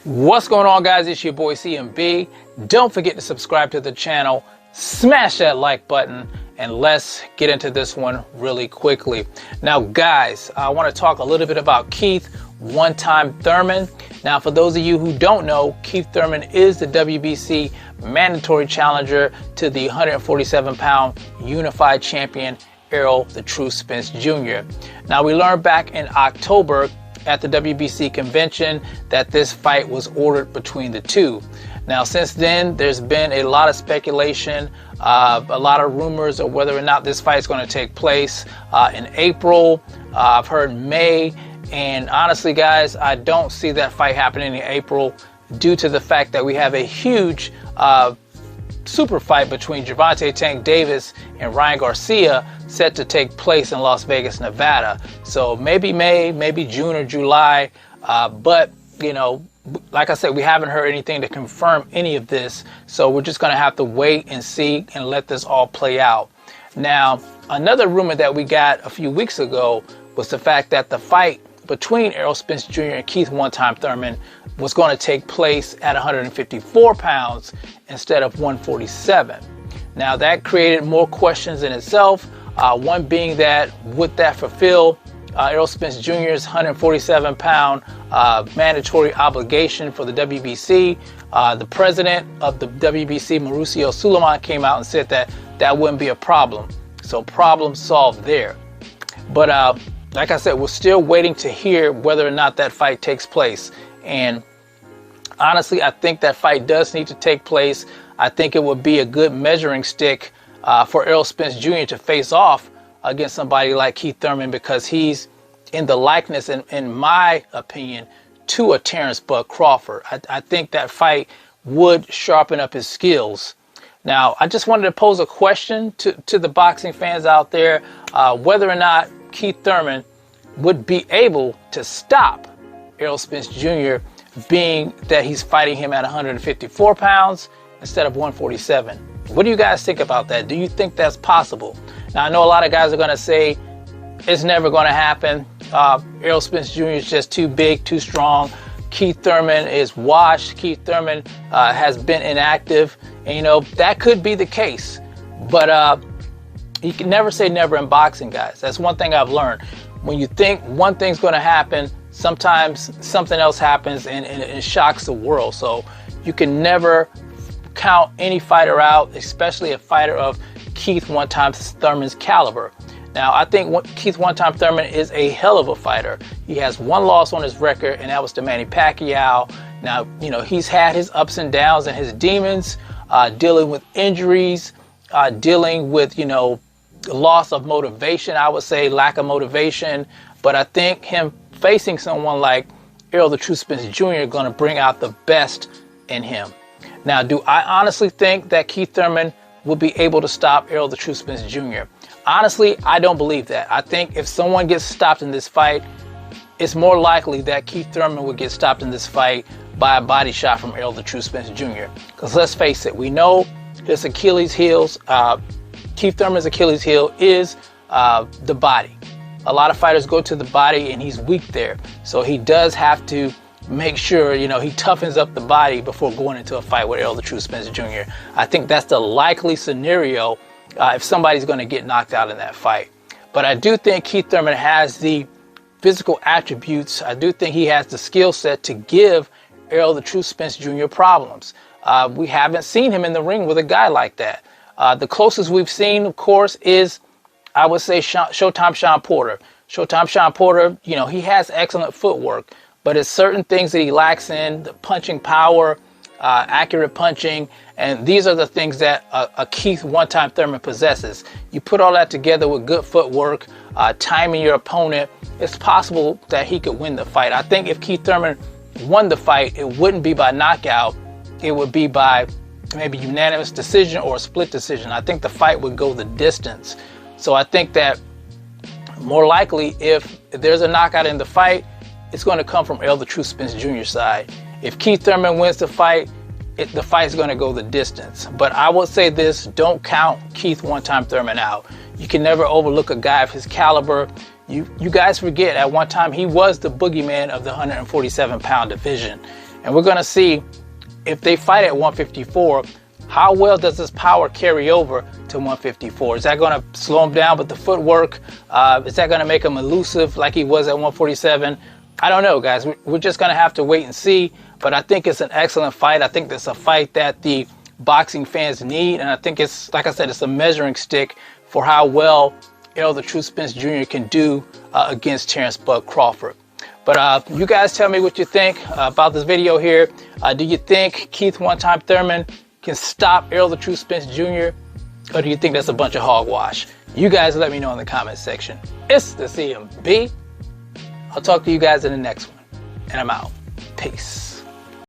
What's going on, guys? It's your boy CMB. Don't forget to subscribe to the channel, smash that like button, and let's get into this one really quickly. Now, guys, I want to talk a little bit about Keith one-time Thurman. Now, for those of you who don't know, Keith Thurman is the WBC mandatory challenger to the 147-pound unified champion Errol "The True" Spence Jr. Now, we learned back in October at the WBC convention that this fight was ordered between the two. Now, since then, there's been a lot of speculation, a lot of rumors of whether or not this fight is going to take place in April. I've heard May, and honestly, guys, I don't see that fight happening in April due to the fact that we have a huge super fight between Gervonta Tank Davis and Ryan Garcia set to take place in Las Vegas, Nevada. So maybe May, maybe June or July. But, you know, like I said, we haven't heard anything to confirm any of this. So we're just going to have to wait and see and let this all play out. Now, another rumor that we got a few weeks ago was the fact that the fight between Errol Spence Jr. and Keith one-time Thurman was going to take place at 154 pounds instead of 147. Now, that created more questions in itself. One being that, would that fulfill Errol Spence Jr.'s 147-pound mandatory obligation for the WBC? The president of the WBC, Mauricio Suleiman, came out and said that that wouldn't be a problem. So problem solved there. But like I said, we're still waiting to hear whether or not that fight takes place. And honestly, I think that fight does need to take place. I think it would be a good measuring stick for Errol Spence Jr. to face off against somebody like Keith Thurman, because he's in the likeness, in my opinion, to a Terrence Bud Crawford. I think that fight would sharpen up his skills. Now, I just wanted to pose a question to the boxing fans out there, whether or not Keith Thurman would be able to stop Errol Spence Jr., being that he's fighting him at 154 pounds instead of 147. What do you guys think about that? Do you think that's possible? Now, I know a lot of guys are going to say it's never going to happen. Errol Spence Jr. is just too big, too strong. Keith Thurman is washed. Keith Thurman has been inactive. And, you know, that could be the case. But you can never say never in boxing, guys. That's one thing I've learned. When you think one thing's going to happen, sometimes something else happens and it shocks the world. So you can never count any fighter out, especially a fighter of Keith one-time Thurman's caliber. Now, I think Keith one-time Thurman is a hell of a fighter. He has one loss on his record, and that was to Manny Pacquiao. Now, you know, he's had his ups and downs and his demons, dealing with injuries, dealing with, you know, loss of motivation, I would say, lack of motivation. But I think him facing someone like Errol "The True" Spence Jr. is going to bring out the best in him. Now, do I honestly think that Keith Thurman will be able to stop Errol "The True" Spence Jr.? Honestly, I don't believe that. I think if someone gets stopped in this fight, it's more likely that Keith Thurman would get stopped in this fight by a body shot from Errol "The True" Spence Jr. Because let's face it, we know his Achilles heels, Keith Thurman's Achilles heel is the body. A lot of fighters go to the body and he's weak there. So he does have to make sure, you know, he toughens up the body before going into a fight with Errol "The True" Spence Jr. I think that's the likely scenario if somebody's going to get knocked out in that fight. But I do think Keith Thurman has the physical attributes. I do think he has the skill set to give Errol "The True" Spence Jr. problems. We haven't seen him in the ring with a guy like that. The closest we've seen, of course, is, I would say, Showtime Shawn Porter. Showtime Shawn Porter, you know, he has excellent footwork, but it's certain things that he lacks in, the punching power, accurate punching, and these are the things that a Keith one-time Thurman possesses. You put all that together with good footwork, timing your opponent, it's possible that he could win the fight. I think if Keith Thurman won the fight, it wouldn't be by knockout. It would be by maybe unanimous decision or a split decision. I think the fight would go the distance. So I think that more likely, if there's a knockout in the fight, it's going to come from Errol "The True" Spence Jr. side. If Keith Thurman wins the fight, the fight's going to go the distance. But I will say this, don't count Keith one-time Thurman out. You can never overlook a guy of his caliber. You guys forget, at one time he was the boogeyman of the 147-pound division. And we're going to see if they fight at 154, how well does this power carry over to 154? Is that going to slow him down with the footwork? Is that going to make him elusive like he was at 147? I don't know, guys. We're just going to have to wait and see. But I think it's an excellent fight. I think it's a fight that the boxing fans need. And I think it's, like I said, it's a measuring stick for how well Errol the Truth Spence Jr. can do against Terrence Bud Crawford. But you guys tell me what you think about this video here. Do you think Keith One-Time Thurman can stop Errol the Truth Spence Jr.? Or do you think that's a bunch of hogwash? You guys let me know in the comment section. It's the CMB. I'll talk to you guys in the next one. And I'm out. Peace.